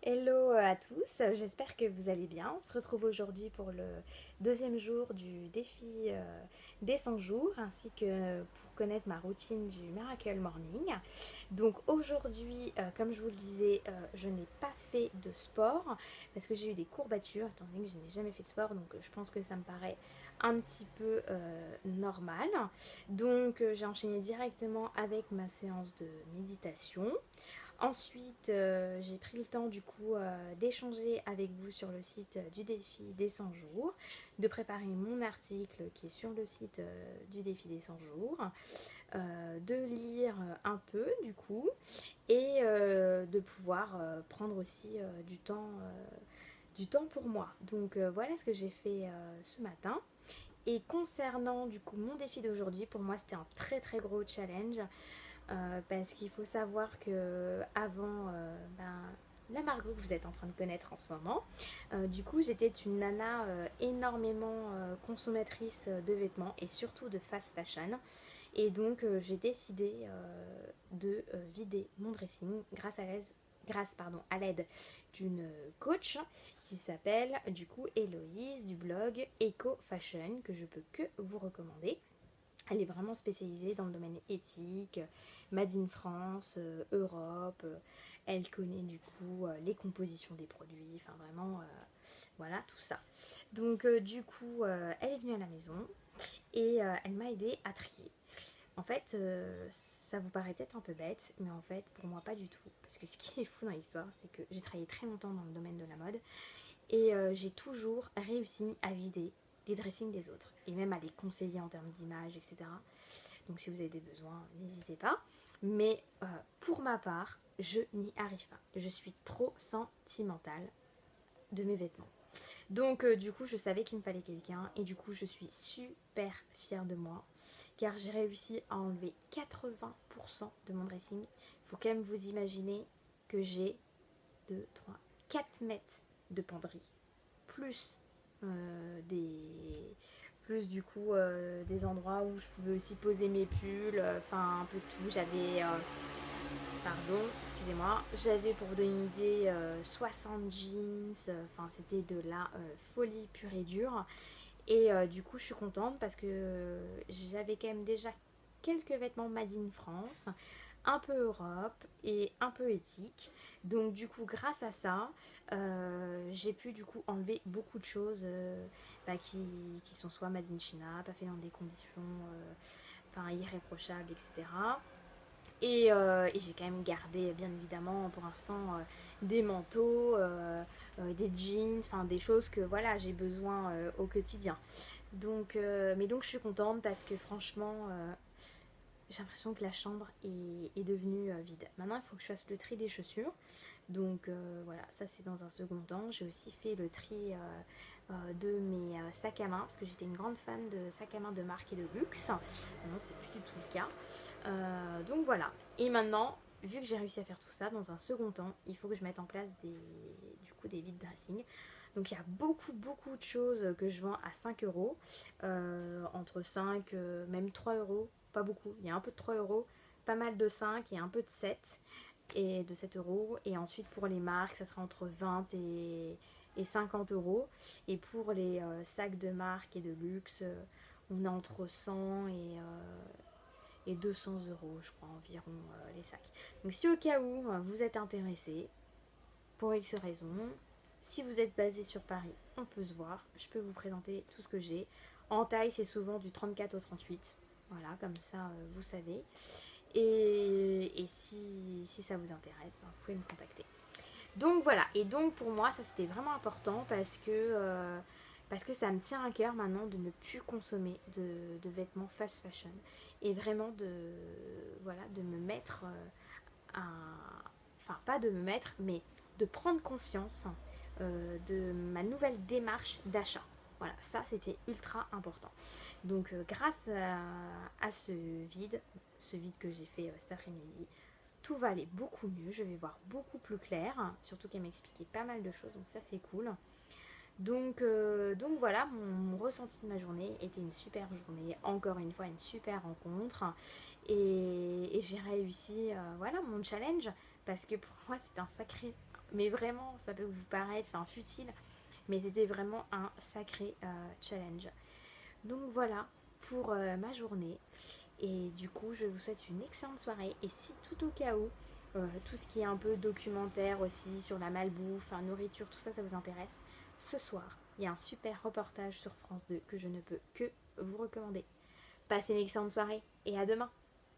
Hello à tous, j'espère que vous allez bien. On se retrouve aujourd'hui pour le deuxième jour du défi des 100 jours ainsi que pour connaître ma routine du Miracle Morning. Donc aujourd'hui, comme je vous le disais, je n'ai pas fait de sport parce que j'ai eu des courbatures étant donné que je n'ai jamais fait de sport, donc je pense que ça me paraît un petit peu normal. Donc j'ai enchaîné directement avec ma séance de méditation. Ensuite, j'ai pris le temps du coup d'échanger avec vous sur le site du défi des 100 jours, de préparer mon article qui est sur le site du défi des 100 jours, de lire un peu du coup et de pouvoir prendre aussi du temps pour moi. Donc voilà ce que j'ai fait ce matin. Et concernant du coup mon défi d'aujourd'hui, pour moi c'était un très très gros challenge. Parce qu'il faut savoir que avant la Margot que vous êtes en train de connaître en ce moment, du coup j'étais une nana énormément consommatrice de vêtements et surtout de fast fashion. Et donc j'ai décidé de vider mon dressing grâce à l'aide d'une coach qui s'appelle du coup Héloïse du blog Eco Fashion que je peux que vous recommander. Elle est vraiment spécialisée dans le domaine éthique, Made in France, Europe. Elle connaît du coup les compositions des produits, enfin vraiment, voilà, tout ça. Donc du coup, elle est venue à la maison et elle m'a aidé à trier. En fait, ça vous paraît peut-être un peu bête, mais en fait, pour moi, pas du tout. Parce que ce qui est fou dans l'histoire, c'est que j'ai travaillé très longtemps dans le domaine de la mode et j'ai toujours réussi à vider des dressings des autres et même à les conseiller en termes d'image, etc. Donc si vous avez des besoins, n'hésitez pas. Mais pour ma part, je n'y arrive pas. Je suis trop sentimentale de mes vêtements. Donc du coup, je savais qu'il me fallait quelqu'un et du coup, je suis super fière de moi car j'ai réussi à enlever 80% de mon dressing. Il faut quand même vous imaginer que j'ai 2, 3, 4 mètres de penderie plus des du coup des endroits où je pouvais aussi poser mes pulls, enfin un peu tout. J'avais, pardon, excusez-moi, j'avais pour vous donner une idée 60 jeans, enfin c'était de la folie pure et dure. Et du coup je suis contente parce que j'avais quand même déjà quelques vêtements Made in France, un peu Europe et un peu éthique. Donc du coup grâce à ça, j'ai pu du coup enlever beaucoup de choses qui sont soit Made in China, pas fait dans des conditions irréprochables, etc. Et j'ai quand même gardé bien évidemment pour l'instant des manteaux, des jeans, enfin des choses que voilà j'ai besoin au quotidien. Donc, mais donc je suis contente parce que franchement j'ai l'impression que la chambre est devenue vide. Maintenant, il faut que je fasse le tri des chaussures. Donc voilà, ça c'est dans un second temps. J'ai aussi fait le tri de mes sacs à main parce que j'étais une grande fan de sacs à main de marque et de luxe. Maintenant, c'est plus du tout le cas. Donc voilà. Et maintenant, vu que j'ai réussi à faire tout ça, dans un second temps, il faut que je mette en place des vide dressing. Donc il y a beaucoup de choses que je vends à 5 euros, entre 5, même 3 euros, pas beaucoup. Il y a un peu de 3 euros, pas mal de 5 et un peu de 7 et de 7 euros. Et ensuite pour les marques, ça sera entre 20 et 50 euros. Et pour les sacs de marque et de luxe, on est entre 100 et 200 euros, je crois, environ les sacs. Donc si au cas où vous êtes intéressé, pour X raisons, si vous êtes basé sur Paris, on peut se voir. Je peux vous présenter tout ce que j'ai. En taille, c'est souvent du 34 au 38. Voilà, comme ça, vous savez. Et si ça vous intéresse, vous pouvez me contacter. Donc voilà, et donc pour moi, ça c'était vraiment important parce que ça me tient à cœur maintenant de ne plus consommer de vêtements fast fashion et vraiment voilà, de me mettre enfin pas de me mettre, mais de prendre conscience de ma nouvelle démarche d'achat. Voilà, ça c'était ultra important. Donc grâce à ce vide que j'ai fait cet après-midi, tout va aller beaucoup mieux, je vais voir beaucoup plus clair, surtout qu'elle m'expliquait pas mal de choses, donc ça c'est cool. Donc voilà, mon ressenti de ma journée était une super journée, encore une fois une super rencontre. Et j'ai réussi voilà, mon challenge parce que pour moi c'est un mais vraiment, ça peut vous paraître futile, mais c'était vraiment un sacré challenge. Donc voilà pour ma journée. Et du coup, je vous souhaite une excellente soirée. Et si tout au cas où, tout ce qui est un peu documentaire aussi, sur la malbouffe, nourriture, tout ça, ça vous intéresse, ce soir, il y a un super reportage sur France 2 que je ne peux que vous recommander. Passez une excellente soirée et à demain.